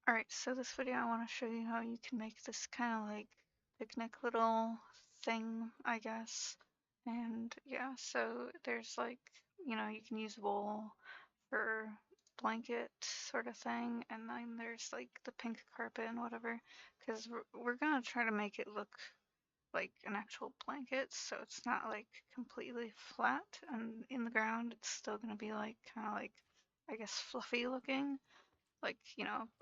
Alright, so this video I want to show you how you can make this kind of like picnic little thing, I guess. And yeah, so there's like, you can use wool for blanket sort of thing, and then there's like the pink carpet and whatever, because we're gonna try to make it look like an actual blanket, so it's not like completely flat and in the ground. It's still gonna be like kind of like, I guess, fluffy looking. Like,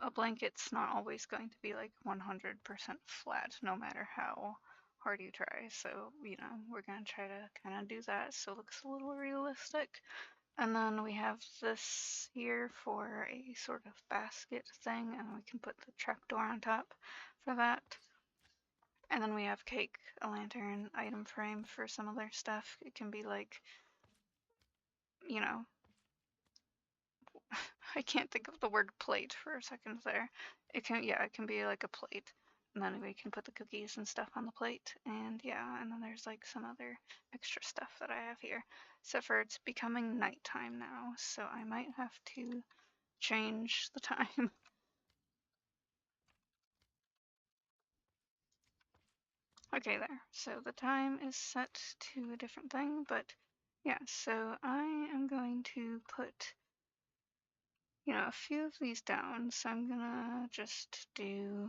a blanket's not always going to be like 100% flat, no matter how hard you try. So, we're going to try to kind of do that so it looks a little realistic. And then we have this here for a sort of basket thing, and we can put the trapdoor on top for that. And then we have cake, a lantern, item frame for some other stuff. It can be like, you know, I can't think of the word plate for a second there. It can be like a plate. And then we can put the cookies and stuff on the plate. And yeah, and then there's like some other extra stuff that I have here. Except for it's becoming nighttime now, so I might have to change the time. Okay, there. So the time is set to a different thing, but yeah, so I am going to put, a few of these down. So I'm gonna just do,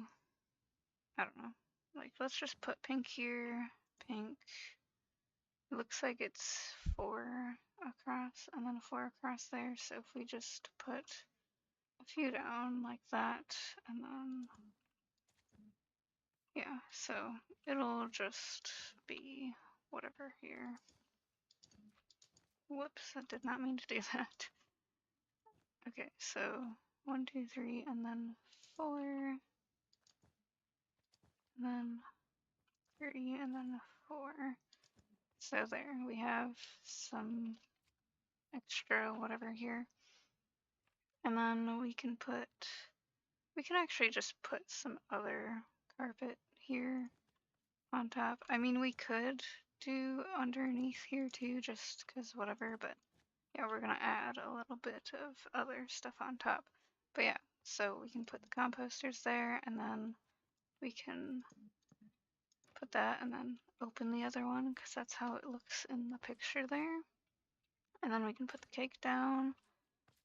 I don't know. Like, let's just put pink here, pink. It looks like it's 4 across and then 4 across there. So if we just put a few down like that, and then, yeah, so it'll just be whatever here. Whoops, I did not mean to do that. Okay, so 1, 2, 3, and then 4, and then 3, and then 4. So there, we have some extra whatever here. And then we can actually just put some other carpet here on top. I mean, we could do underneath here too, just because whatever, but yeah, we're gonna add a little bit of other stuff on top. But yeah, so we can put the composters there, and then we can put that and then open the other one, because that's how it looks in the picture there. And then we can put the cake down.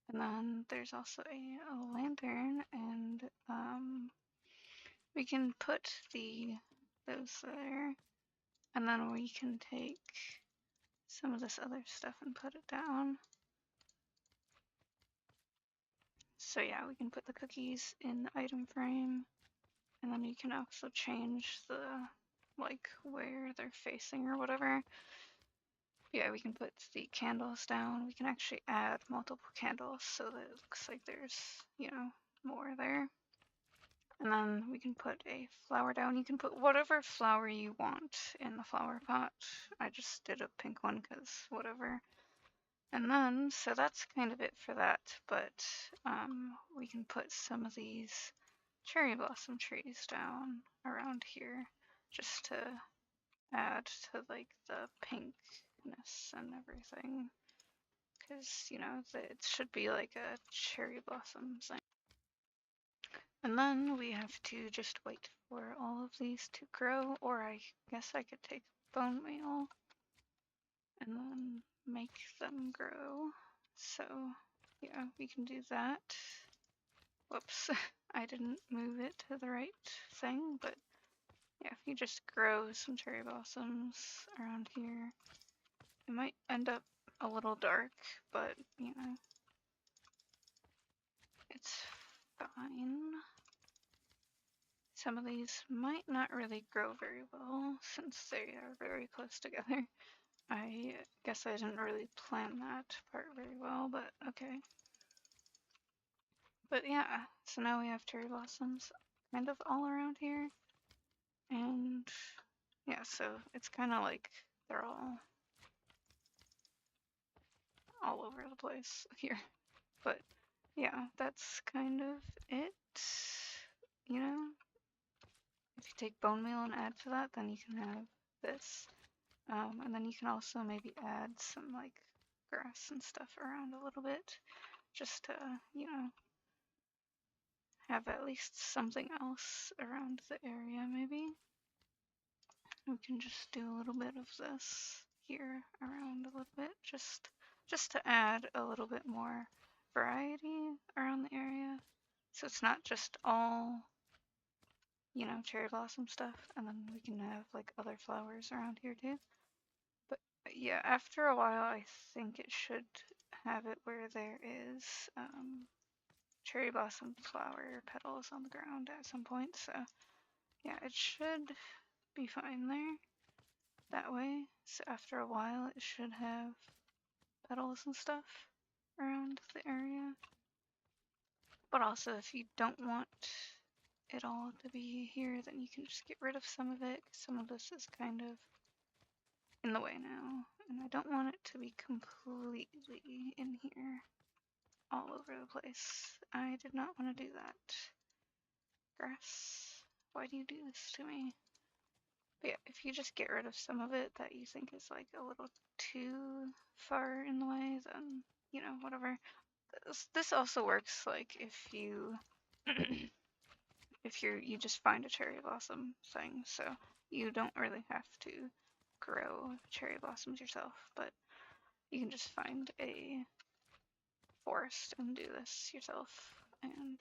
And then there's also a lantern, and we can put those there, and then we can take some of this other stuff and put it down. So yeah, we can put the cookies in the item frame, and then you can also change the, like, where they're facing or whatever. Yeah, we can put the candles down. We can actually add multiple candles so that it looks like there's, more there. And then we can put a flower down. You can put whatever flower you want in the flower pot. I just did a pink one because whatever. And then, so that's kind of it for that, but we can put some of these cherry blossom trees down around here just to add to like the pinkness and everything. Because, it should be like a cherry blossom thing. And then we have to just wait for all of these to grow, or I guess I could take bone meal and then make them grow. So yeah, we can do that. Whoops, I didn't move it to the right thing, but yeah, if you just grow some cherry blossoms around here, it might end up a little dark, but it's fine. Some of these might not really grow very well since they are very close together. I guess I didn't really plan that part very well, but okay. But yeah, so now we have cherry blossoms kind of all around here. And yeah, so it's kind of like they're all over the place here. But yeah, that's kind of it. If you take bone meal and add to that, then you can have this. And then you can also maybe add some like grass and stuff around a little bit just to, have at least something else around the area, maybe. We can just do a little bit of this here around a little bit, just to add a little bit more variety around the area. So it's not just all, you know, cherry blossom stuff, and then we can have like other flowers around here too. But yeah, after a while, I think it should have it where there is cherry blossom flower petals on the ground at some point. So yeah, it should be fine there that way. So after a while, it should have petals and stuff around the area. But also, if you don't want it all to be here, then you can just get rid of some of it. Some of this is kind of in the way now, and I don't want it to be completely in here all over the place. I did not want to do that. Grass, why do you do this to me? But yeah, if you just get rid of some of it that you think is like a little too far in the way, then, you know, whatever. This also works like if you you just find a cherry blossom thing, so you don't really have to grow cherry blossoms yourself, but you can just find a forest and do this yourself. And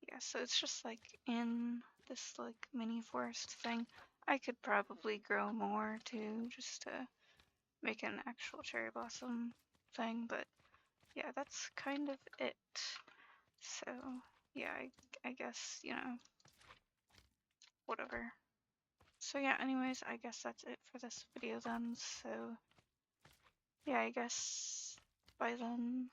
yeah, so it's just like in this like mini forest thing. I could probably grow more too, just to make an actual cherry blossom thing, but yeah, that's kind of it. So yeah, I guess, you know, whatever. So yeah, anyways, I guess that's it for this video then. So yeah, I guess bye then.